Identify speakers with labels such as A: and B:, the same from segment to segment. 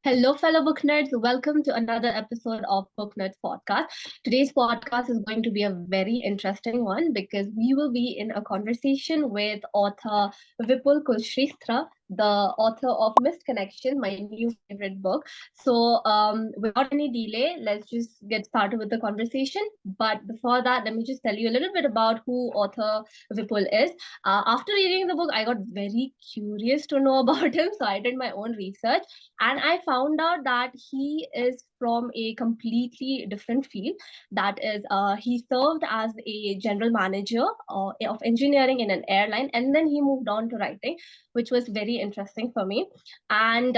A: Hello, fellow book nerds. Welcome to another episode of Booknerds podcast. Today's podcast is going to be a very interesting one because we will be in a conversation with author Vipul Kulshreshtha, the author of Missed Connection, my new favorite book. So, without any delay, let's just get started with the conversation. But before that, let me just tell you a little bit about who author Vipul is. After reading the book, I got very curious to know about him, so I did my own research and I found out that he is from a completely different field. That is, he served as a general manager of engineering in an airline, and then he moved on to writing, which was very interesting for me. And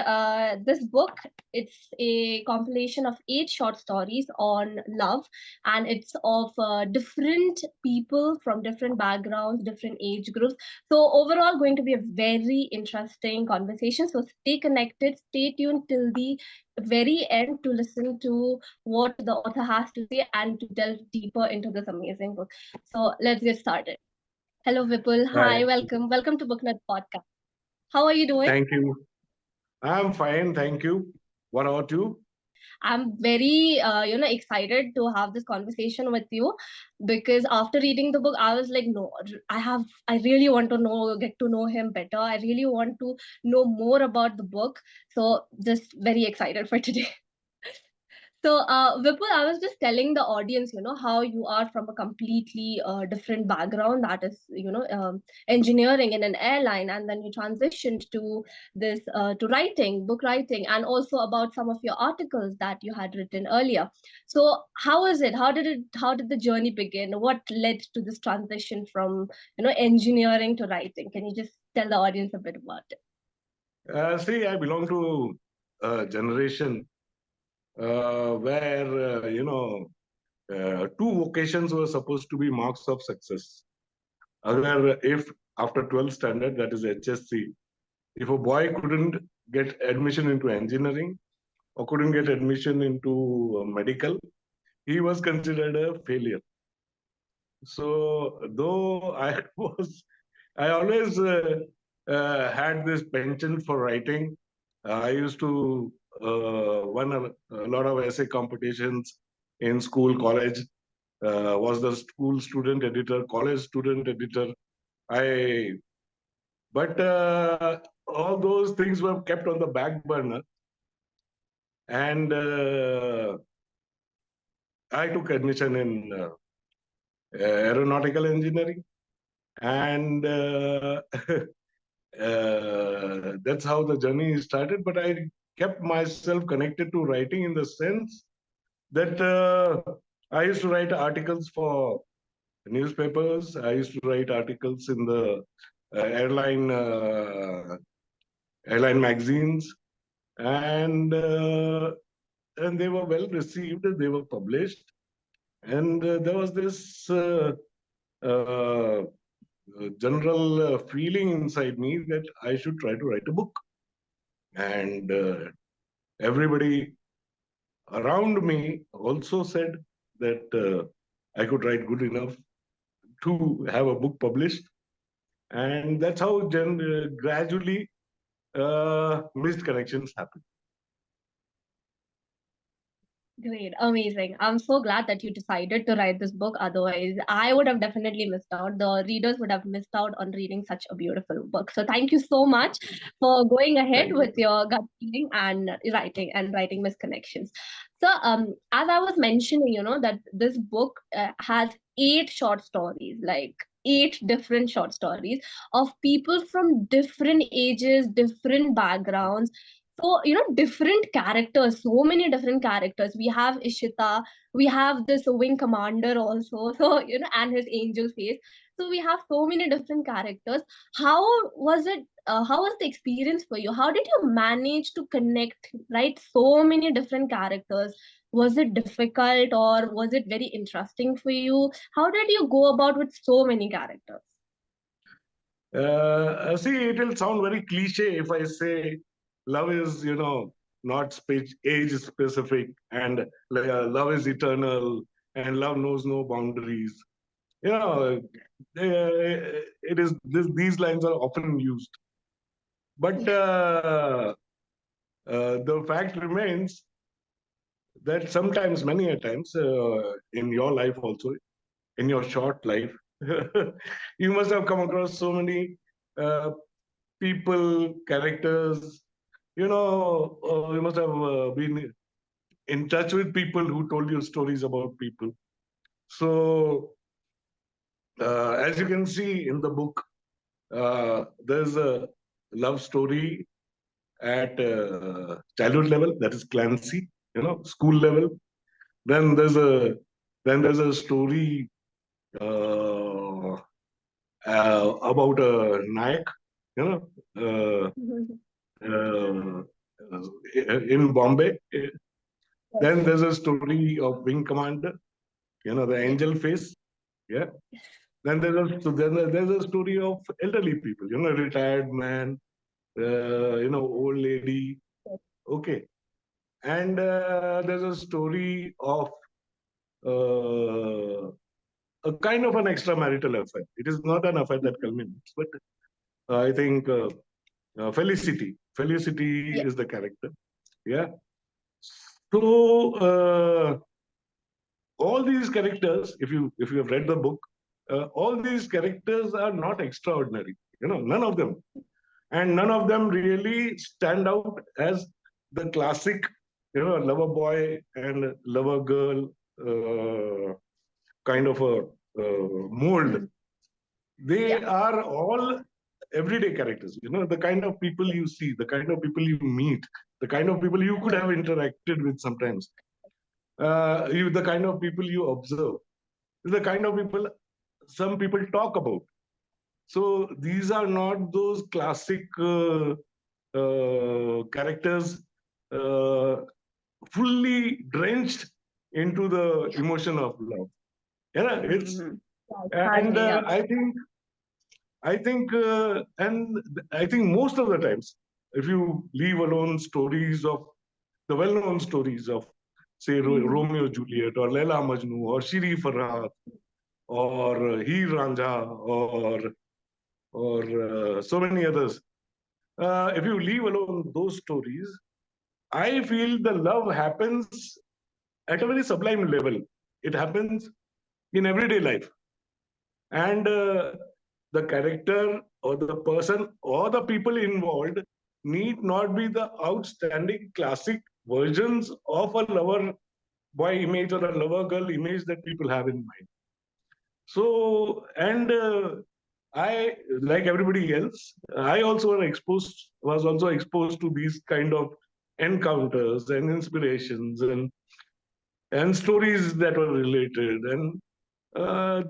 A: this book, it's a compilation of 8 short stories on love, and it's of different people from different backgrounds, different age groups. So overall, going to be a very interesting conversation. So stay connected, stay tuned till the very end to listen to what the author has to say and to delve deeper into this amazing book. So let's get started. Hello, Vipul. Hi,
B: Hi,
A: welcome to Booknet Podcast. How are you doing?
B: thank you. I'm fine, thank you. What about you?
A: I'm very, excited to have this conversation with you because after reading the book, I was like, no, I really want to get to know him better. I really want to know more about the book. So just very excited for today. So, Vipul, I was just telling the audience, how you are from a completely different background, that is, engineering in an airline, and then you transitioned to this, to writing, book writing, and also about some of your articles that you had written earlier. So, how is it? How did the journey begin? What led to this transition from, engineering to writing? Can you just tell the audience a bit about it?
B: See, I belong to a generation where, two vocations were supposed to be marks of success. Other, if after 12th standard, that is HSC, if a boy couldn't get admission into engineering or couldn't get admission into medical, he was considered a failure. So, though I I always had this penchant for writing. I used to won a lot of essay competitions in school, college. Was the school student editor, college student editor. I but all those things were kept on the back burner, and I took admission in aeronautical engineering, and that's how the journey started. But I kept myself connected to writing in the sense that I used to write articles for newspapers. I used to write articles in the airline magazines, and they were well received. They were published, and there was this uh, general feeling inside me that I should try to write a book. And everybody around me also said that I could write good enough to have a book published. And that's how gradually missed connections happen.
A: Great, amazing. I'm so glad that you decided to write this book. Otherwise, I would have definitely missed out. The readers would have missed out on reading such a beautiful book. So thank you so much for going ahead
B: Thank
A: with
B: you.
A: your gut feeling and writing misconnections. So, as I was mentioning, that this book has 8 short stories, like 8 different short stories of people from different ages, different backgrounds, so different characters, so many different characters. We have Ishita, we have this wing commander also, so and his angel face. So we have so many different characters. How was it, how was the experience for you? How did you manage to connect, right, so many different characters? Was it difficult or was it very interesting for you? How did you go about with so many characters?
B: See, it will sound very cliche if I say love is, not age specific, and love is eternal, and love knows no boundaries. You know, it is these lines are often used, but The fact remains that sometimes, many a times, in your life also, in your short life, you must have come across so many uh, people, characters. You must have been in touch with people who told you stories about people. So, as you can see in the book, there's a love story at childhood level, that is Clancy, school level. Then there's a story uh, about a Nayak, you know, uh, uh, in Bombay. Then there's a story of Wing Commander, the
A: Yeah.
B: angel face. Yeah. Then there's a story of elderly people, retired man, old lady. Okay. And there's a story of uh, a kind of an extramarital affair. It is not an affair that culminates, but I think Felicity. Felicity
A: Yeah.
B: is the character. Yeah. So all these characters, if you have read the book, all these characters are not extraordinary. None of them, and none of them really stand out as the classic, lover boy and lover girl kind of a mold.
A: Mhm.
B: They
A: Yeah.
B: are all everyday characters. The kind of people you see, the kind of people you meet, the kind of people you could have interacted with sometimes, the kind of people you observe, the kind of people some people talk about. So these are not those classic characters uh, fully drenched into the emotion of love. Yeah, it's
A: Mhm.
B: and
A: Hardly, yeah.
B: I think most of the times, if you leave alone stories of the well-known stories of, say,
A: Mhm.
B: Romeo Juliet or Laila Majnu or Shiri Farhat or Heer Ranjha or so many others. If you leave alone those stories, I feel the love happens at a very sublime level. It happens in everyday life. And the character or the person or the people involved need not be the outstanding classic versions of a lover boy image or a lover girl image that people have in mind. So, and I, like everybody else, I also was also exposed to these kind of encounters and inspirations and stories that were related, and uh,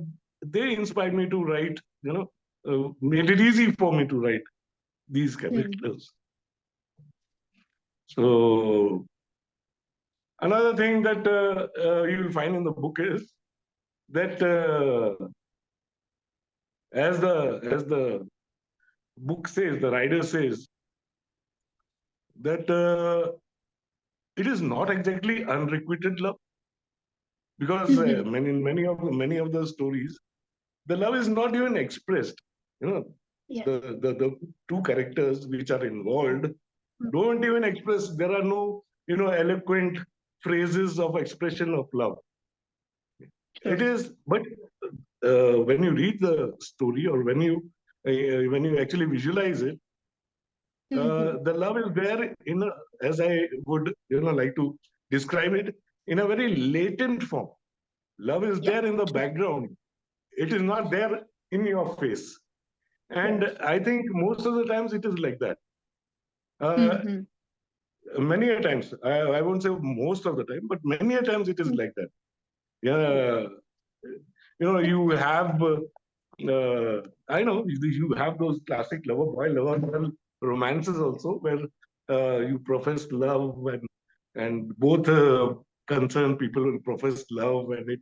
B: they inspired me to write. Made it easy for me to write these
A: Mhm.
B: characters. So another thing that you will find in the book is that as the book says, the writer says that it is not exactly unrequited love, because
A: Mhm.
B: many of the stories, the love is not even expressed. You know,
A: Yeah.
B: the two characters which are involved don't even express. There are no eloquent phrases of expression of love. It
A: True.
B: is, but when you read the story or when you actually visualize it,
A: Mhm.
B: the love is there as I would like to describe it, in a very latent form. Love is
A: Yeah.
B: there in the
A: True.
B: background. It is not there in your face. And
A: Yes.
B: I think most of the times it is like that. Uh,
A: Mhm.
B: Many a times, I won't say most of the time, but many a times it is
A: Mhm.
B: like that.
A: Yeah.
B: Yeah, you have. I know you have those classic lover boy, lover girl romances also, where you profess love and both concerned people will profess love, and it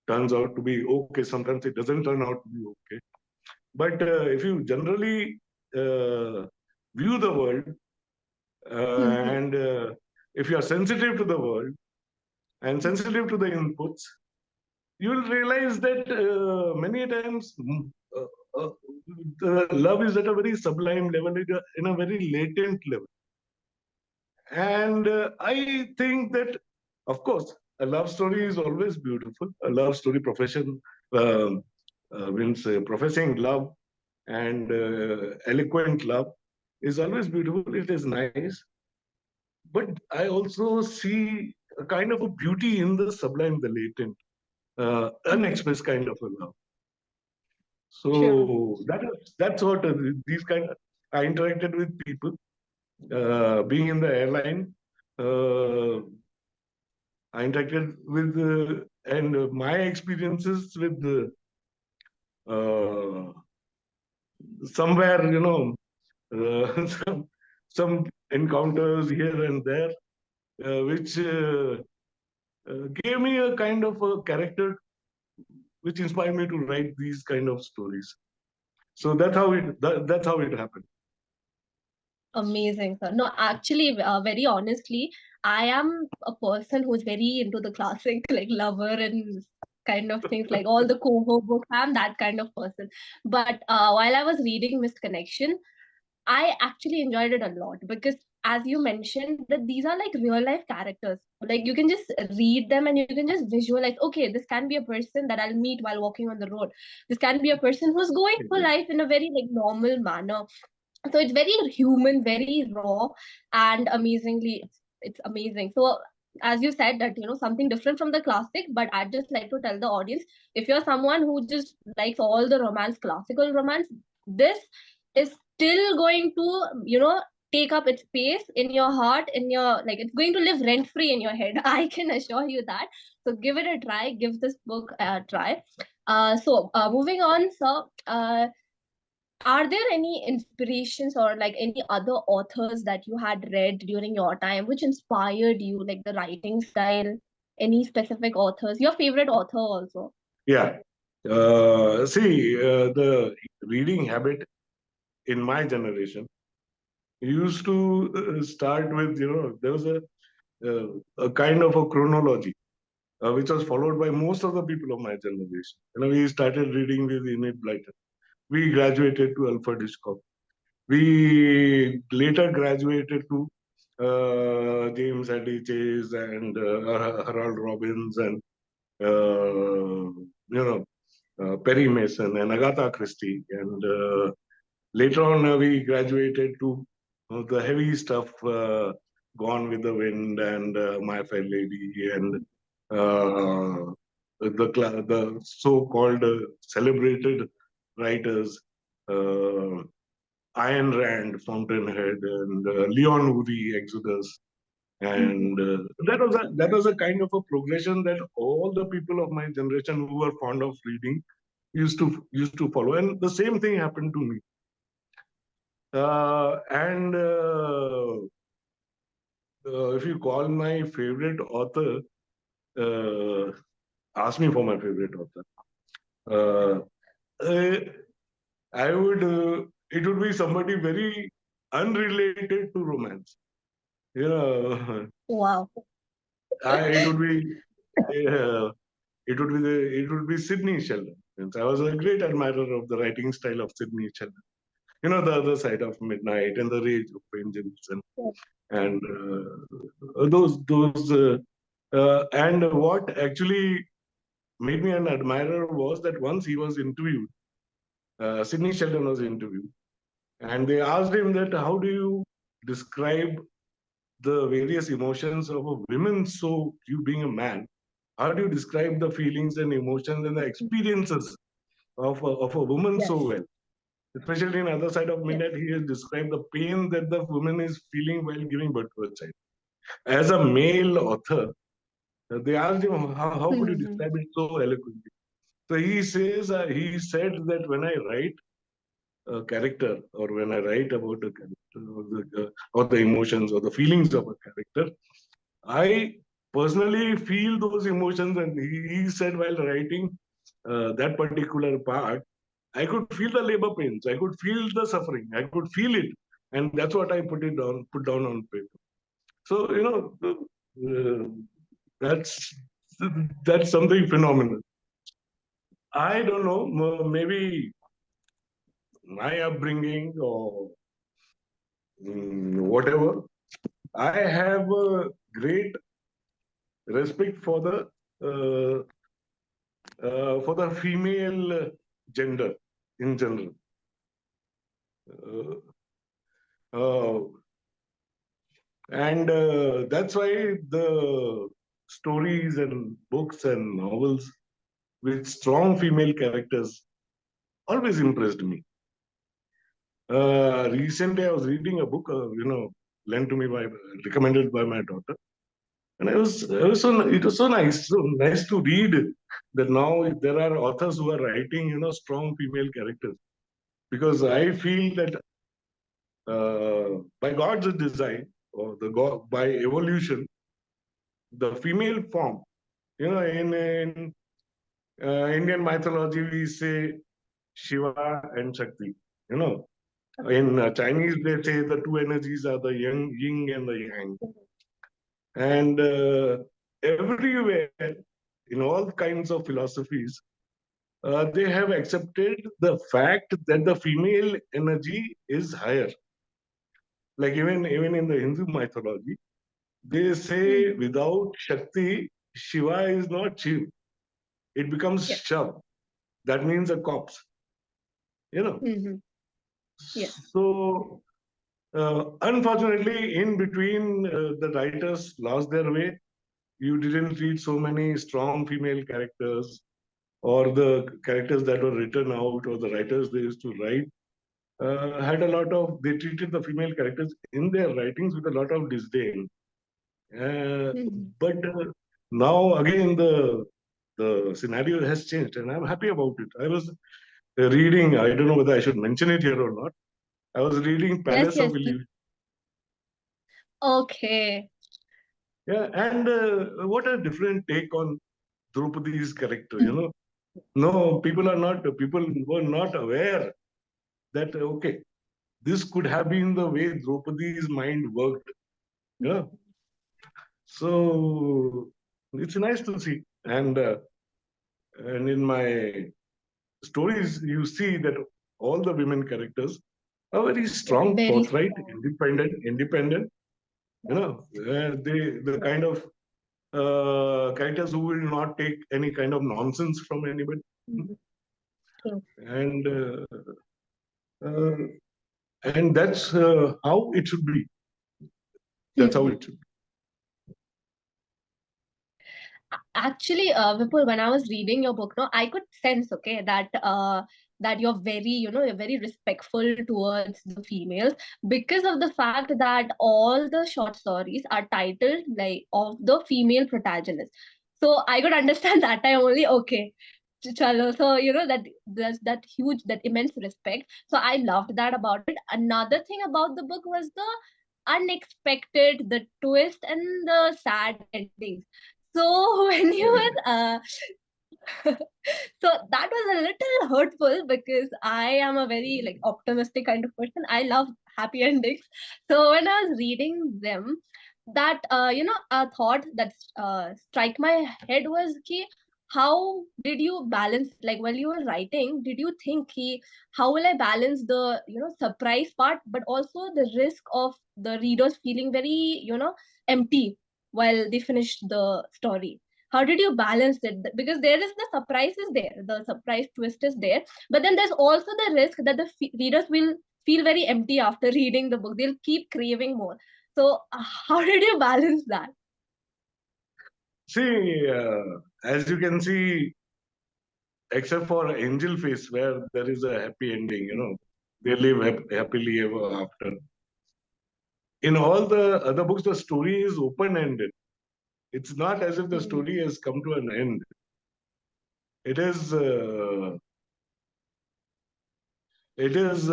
B: turns out to be okay. Sometimes it doesn't turn out to be okay. But if you generally view the world,
A: Mhm.
B: and if you are sensitive to the world and sensitive to the inputs, you will realize that many times uh, the love is at a very sublime level, in a very latent level. And I think that, of course, a love story is always beautiful. A love story um, means professing love and eloquent love is always beautiful. It is nice. But I also see a kind of a beauty in the sublime, the latent,
A: Mhm.
B: unexpressed kind of a love.
A: True.
B: So that's what these kind of, I interacted with people. Being in the airline, uh, I interacted with and my experiences with uh, somewhere, some encounters here and there, which gave me a kind of a character which inspired me to write these kind of stories. So that's how it happened.
A: Amazing, sir. No, actually, very honestly, I am a person who's very into the classic, like lover and kind of things, like all the coho books. I'm that kind of person. But while I was reading Missed Connection, I actually enjoyed it a lot because, as you mentioned, that these are like real life characters. Like you can just read them and you can just visualize, okay, this can be a person that I'll meet while walking on the road. This can be a person who's going for life in a very like normal manner. So it's very human, very raw, and amazingly, it's amazing. So as you said that something different from the classic, but I'd just like to tell the audience, if you're someone who just likes all the romance, classical romance, this is still going to take up its space in your heart, in your, like, it's going to live rent free in your head. I can assure you that. So give it a try, give this book a try. Moving on, so are there any inspirations or like any other authors that you had read during your time which inspired you, like the writing style? Any specific authors? Your favorite author also?
B: Yeah. See, the reading habit in my generation used to start with, there was a kind of a chronology which was followed by most of the people of my generation. We started reading with Enid Blyton. We graduated to Alfred Hitchcock. We later graduated to James Hadley Chase and Harold Robbins and Perry Mason and Agatha Christie. And later on, we graduated to the heavy stuff, Gone with the Wind and My Fair Lady and the so-called celebrated writers. Uh, Ayn Rand, Fountainhead, and Leon Woody, Exodus,
A: Mhm.
B: and that was a kind of a progression that all the people of my generation who were fond of reading used to follow, and the same thing happened to me. And if you call my favorite author, uh, ask me for my favorite author. Uh, uh, I would. It would be somebody very unrelated to romance. You know,
A: Wow.
B: it would be uh, it would be Sidney Sheldon. Means I was a great admirer of the writing style of Sidney Sheldon. The other side of midnight and the rage of vengeance and those and what actually made me an admirer was that once he was interviewed, Sidney Sheldon was interviewed, and they asked him that how do you describe the various emotions of a woman, so you being a man, how do you describe the feelings and emotions and the experiences of a woman so
A: Yes.
B: well? Especially in Other Side of
A: Yes.
B: Midnight, he has described the pain that the woman is feeling while giving birth to a child. As a male author, they asked him, how could you
A: Mhm.
B: describe it so eloquently? So he said that when I write a character or when I write about a character or the emotions or the feelings of a character, I personally feel those emotions. And he said while writing that particular part, I could feel the labor pains, I could feel the suffering, I could feel it, and that's what I put down on paper. So uh, that's that's something phenomenal. I don't know, maybe my upbringing or whatever. I have a great respect uh, for the female gender in general. Uh, uh, and that's why the stories and books and novels with strong female characters always impressed me. Recently, I was reading a book, lent to me by, recommended by my daughter, and it was so nice to read that now there are authors who are writing, strong female characters. Because I feel that by God's design or by evolution, the female form, in Indian mythology, we say Shiva and Shakti. You know, in Chinese, they say the two energies are the yin and the yang. And everywhere, in all kinds of philosophies, they have accepted the fact that the female energy is higher. Like even in the Hindu mythology, they say
A: Mhm.
B: without Shakti, Shiva is not Shiv. It becomes
A: Yes.
B: Shav. That means a corpse. You know.
A: Hmm. Yes.
B: So unfortunately, in between, the writers lost their way. You didn't read so many strong female characters, or the characters that were written out, or the writers they used to write had a lot of. They treated the female characters in their writings with a lot of disdain. Uh,
A: Hmm.
B: but now again the scenario has changed, and I'm happy about it. I was reading. I don't know whether I should mention it here or not. I was reading
A: Yes,
B: Palace
A: yes.
B: of Illusion.
A: Okay.
B: Yeah, and what a different take on Draupadi's character.
A: Mhm.
B: No, people were not aware that okay, this could have been the way Draupadi's mind worked. You know, so it's nice to see, and in my stories, you see that all the women characters are very strong,
A: Very
B: forthright,
A: strong.
B: independent. The kind of characters who will not take any kind of nonsense from anybody,
A: Mhm. True.
B: and uh, and that's how it should be. That's how
A: Mhm.
B: it should be.
A: Actually, Vipul, when I was reading your book, no, I could sense, okay, that you're you're very respectful towards the females because of the fact that all the short stories are titled like of the female protagonist. So I could understand that time only. Okay, chalo. So that there's that huge, that immense respect. So I loved that about it. Another thing about the book was the unexpected, the twist, and the sad endings. So when you were so that was a little hurtful because I am a very like optimistic kind of person. I love happy endings. So when I was reading them, that a thought that strike my head was ki, how did you balance it? Like while you were writing, did you think ki, how will I balance the surprise part, but also the risk of the readers feeling very empty while they finish the story? How did you balance it? Because there is the surprise is there, the surprise twist is there, but then there's also the risk that the readers will feel very empty after reading the book. They'll keep craving more. So how did you balance that?
B: See, as you can see, except for Angel Face, where there is a happy ending, they live happily ever after. In all the other books, the story is open-ended. It's not as if the
A: Mm-hmm.
B: story has come to an end. It is it is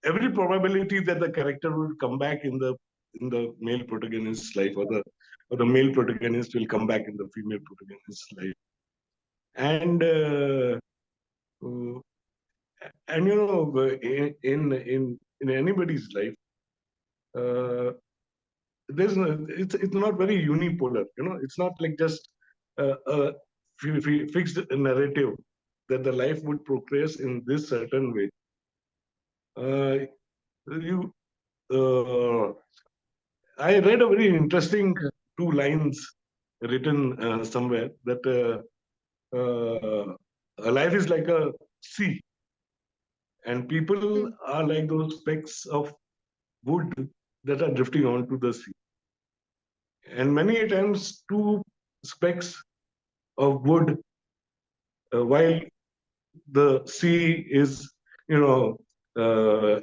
B: every probability that the character will come back in the male protagonist's life, or the male protagonist will come back in the female protagonist's life, and uh, and in anybody's life, uh, it's not very unipolar. It's not like just a fixed narrative that the life would progress in this certain way. Uh, you uh, I read a very interesting two lines written somewhere that life is like a sea, and people
A: Mm,
B: are like those specks of wood that are drifting onto the sea. And many a times, two specks of wood, while the sea is, you know,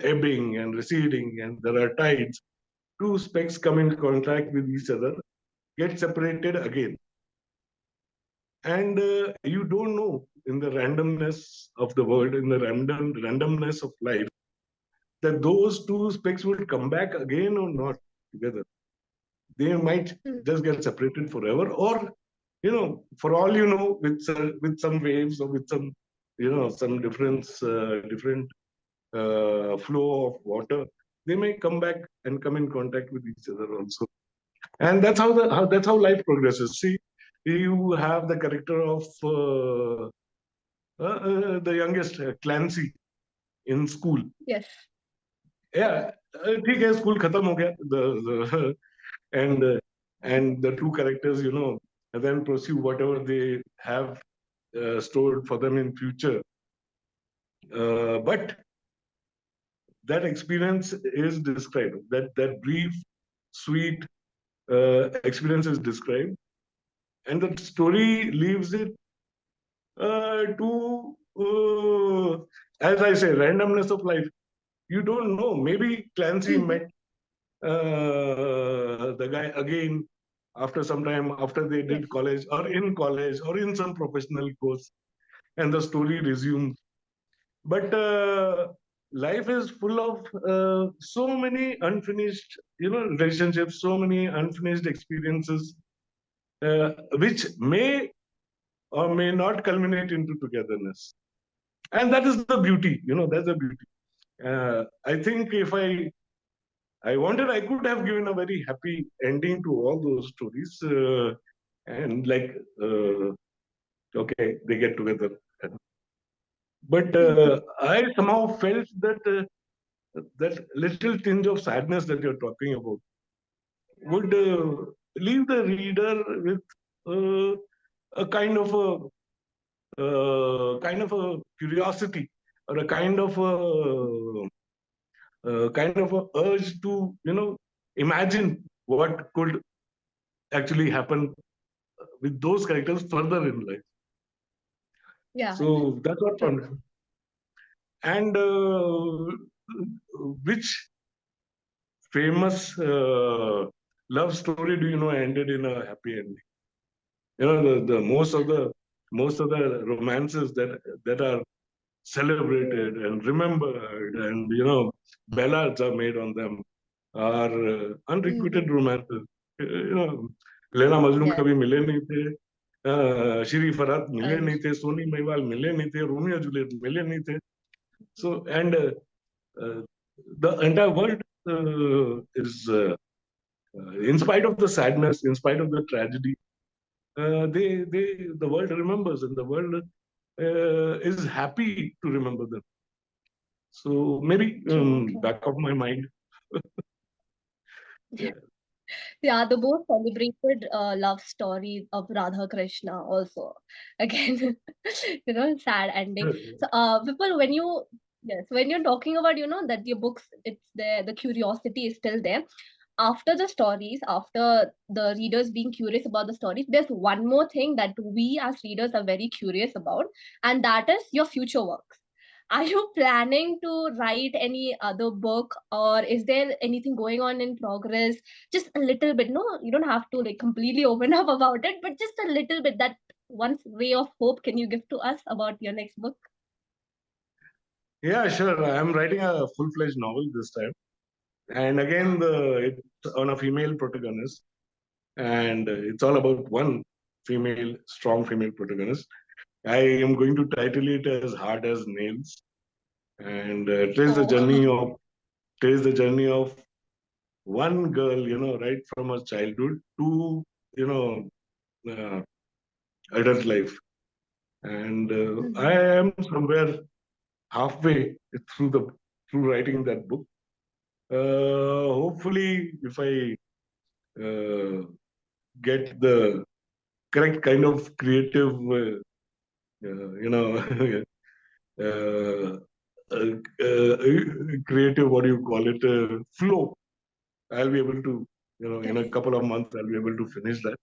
B: ebbing and receding, and there are tides, two specks come in contact with each other, get separated again. And you don't know, in the randomness of the world, in the randomness of life, that those two specks will come back again or not together. They might
A: mm,
B: just get separated forever, or for all you know, with some waves or with some some different flow of water, they may come back and come in contact with each other also. And that's how life progresses. See, you have the character of the youngest, Clancy, in school.
A: yes.
B: Yeah, ठीक है, school खत्म हो गया. The and and the two characters, and then pursue whatever they have stored for them in future. But that experience is described. That brief, sweet experience is described, and the story leaves it to, as I say, randomness of life. You don't know. Maybe Clancy
A: Mhm.
B: met the guy again after some time, after they
A: Yes.
B: did college or in some professional course, and the story resumes. But life is full of so many unfinished relationships, so many unfinished experiences, which may or may not culminate into togetherness. And that is the beauty. That's the beauty. I think if I wanted, I could have given a very happy ending to all those stories. And like, okay, they get together. But I somehow felt that little tinge of sadness that you're talking about would leave the reader with a kind of a curiosity, or a kind of a urge to imagine what could actually happen with those characters further in life.
A: Yeah,
B: So that's what
A: true.
B: fun. And which famous love story do you know ended in a happy ending? The most of the romances that are celebrated and remembered, and ballads are made on them, are
A: Mhm.
B: unrequited romances. Laila Majnu
A: Yes.
B: कभी मिले नहीं थे, श्री फरहत मिले
A: And
B: नहीं थे, सोनी महिवाल मिले नहीं थे, रोमियो जूलियट मिले नहीं थे. So, and uh, the entire world is, in spite of the sadness, in spite of the tragedy, the world remembers, and the world is happy to remember them. So maybe
A: true, true.
B: back of my mind, yeah.
A: Yeah, the most celebrated love story of Radha Krishna also. Again, sad ending. So, Vipul, yes, when you're talking about, that your books, it's there, the curiosity is still there. After the stories, after the readers being curious about the stories, there's one more thing that we as readers are very curious about, and that is your future works. Are you planning to write any other book, or is there anything going on in progress? Just a little bit. No, you don't have to like completely open up about it, but just a little bit. That one ray of hope can you give to us about your next book?
B: Yeah, sure. I'm writing a full-fledged novel this time, and again, it's on a female protagonist, and it's all about one strong female protagonist. I am going to title it as Hard as Nails, and
A: Oh,
B: trace the journey of one girl, right from her childhood to you know uh, adult life. And I
A: mhm.
B: am somewhere halfway through writing that book. Hopefully, if I uh, get the correct kind of creative, you know, uh, creative, what do you call it, flow. I'll be able to, in a couple of months, I'll be able to finish that.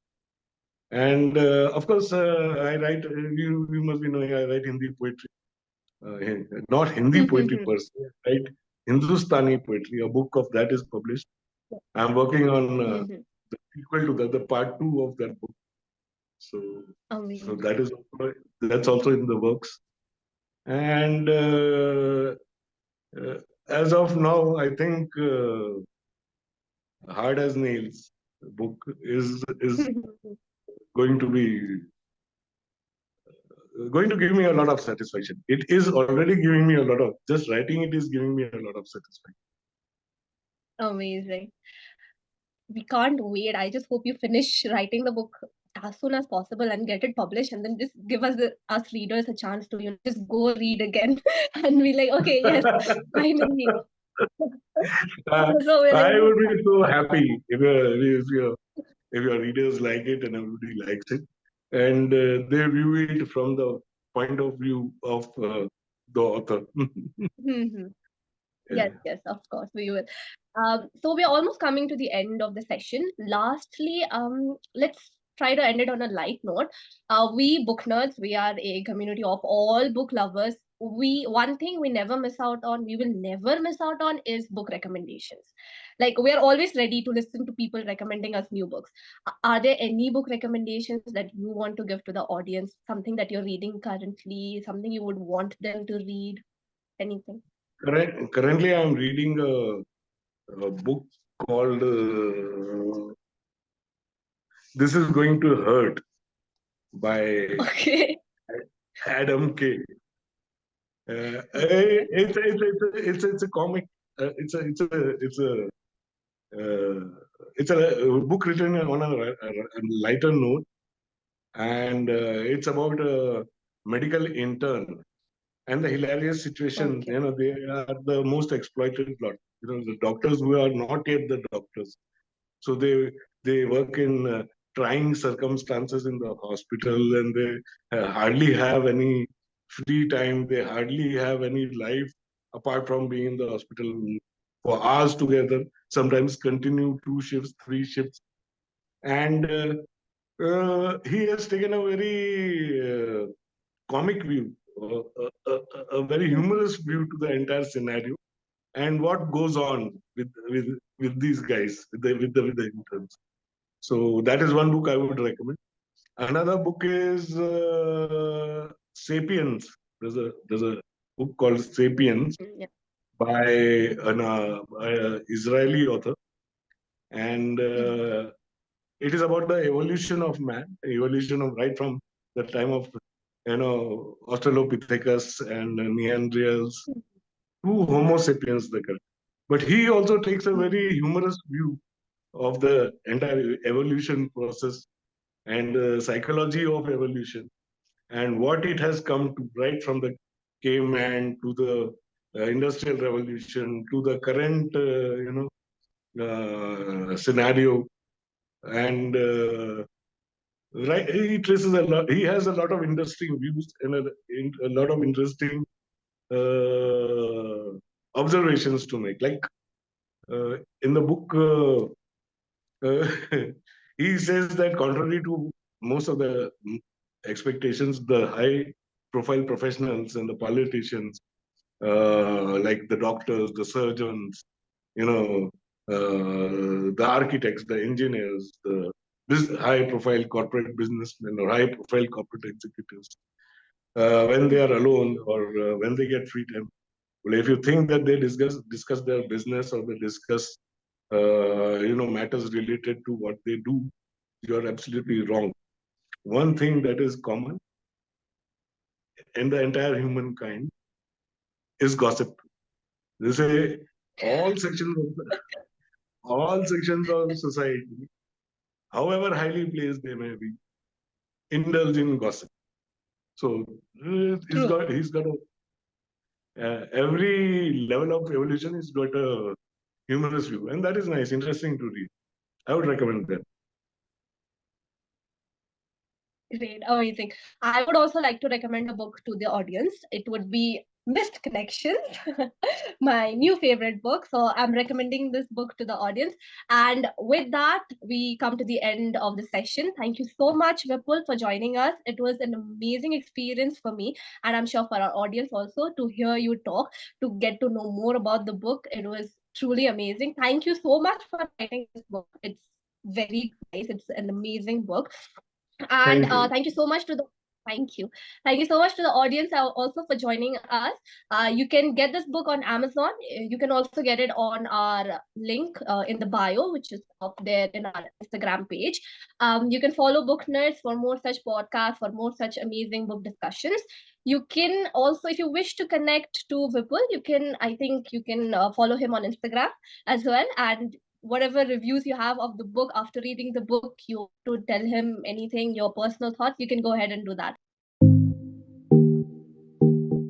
B: And of course, I write, you must be knowing, I write Hindi poetry. Not Hindi poetry per se, I write Hindustani poetry. A book of that is published. I'm working on the sequel to that, the part two of that book. So, so
A: Amazing.
B: that is that's also in the works. And as of now, I think Hard as Nails book is going to give me a lot of satisfaction. It is already giving me a lot of, just writing it is giving me a lot of satisfaction.
A: Amazing. We can't wait. I just hope you finish writing the book as soon as possible and get it published, and then just give us readers a chance to just go read again and be like, okay, yes, finally. So we're like,
B: I would be so happy if your readers like it and everybody likes it, and they view it from the point of view of the author.
A: mhm.
B: Yeah.
A: Yes, yes, of course we will. So we're almost coming to the end of the session. Lastly, let's try to end it on a light note. We book nerds, we are a community of all book lovers. One thing we never miss out on, we will never miss out on, is book recommendations. Like, we are always ready to listen to people recommending us new books. Are there any book recommendations that you want to give to the audience? Something that you're reading currently, something you would want them to read, anything?
B: Currently, I'm reading a book called "This Is Going to Hurt" by
A: Okay.
B: Adam K.
A: Okay.
B: It's a comic. It's a uh, it's a book written on a lighter note, and it's about a medical intern and the hilarious situation.
A: Okay.
B: They are the most exploited lot. The doctors who are not yet the doctors, so they work in trying circumstances in the hospital, and they hardly have any free time. They hardly have any life apart from being in the hospital for hours together. Sometimes continue 2 shifts, 3 shifts, and he has taken a very comic view, a very
A: Mhm.
B: humorous view to the entire scenario and what goes on with these guys, with the interns. So that is one book I would recommend. Another book is Sapiens. There's a book called Sapiens
A: Yeah.
B: by an Israeli author, and
A: Mhm.
B: it is about the evolution of man, evolution of right from the time of Australopithecus and Neanderthals to Homo sapiens, the current. But he also takes a
A: Mhm.
B: very humorous view of the entire evolution process and psychology of evolution and what it has come to, right from the caveman to the industrial revolution to the current scenario. And right, he traces a lot, he has a lot of interesting views and a lot of interesting uh, observations to make, like in the book uh, he says that contrary to most of the expectations, the high profile professionals and the politicians, like the doctors, the surgeons, the architects, the engineers, the high profile corporate businessmen or high profile corporate executives, when they are alone or when they get free time. Well, if you think that they discuss their business or they discuss matters related to what they do, you are absolutely wrong. One thing that is common in the entire humankind is gossip. They say all sections of all sections of society, however highly placed they may be, indulge in gossip. So
A: True.
B: he's got a every level of evolution. He's got a humorous view, and that is nice, interesting to read. I would recommend that.
A: Great, amazing. I would also like to recommend a book to the audience. It would be Missed Connections, my new favorite book. So I'm recommending this book to the audience. And with that, we come to the end of the session. Thank you so much, Vipul, for joining us. It was an amazing experience for me, and I'm sure for our audience also, to hear you talk, to get to know more about the book. It was truly amazing. Thank you so much for writing this book. It's very nice. It's an amazing book. And
B: Thank you.
A: thank you so much to the thank you so much to the audience also for joining us. You can get this book on Amazon. You can also get it on our link in the bio, which is up there in our Instagram page. You can follow Booknerds for more such podcasts, for more such amazing book discussions. You can also, if you wish to connect to Vipul, you can, I think you can follow him on Instagram as well. And whatever reviews you have of the book after reading the book, you want to tell him anything, your personal thoughts, you can go ahead and do that.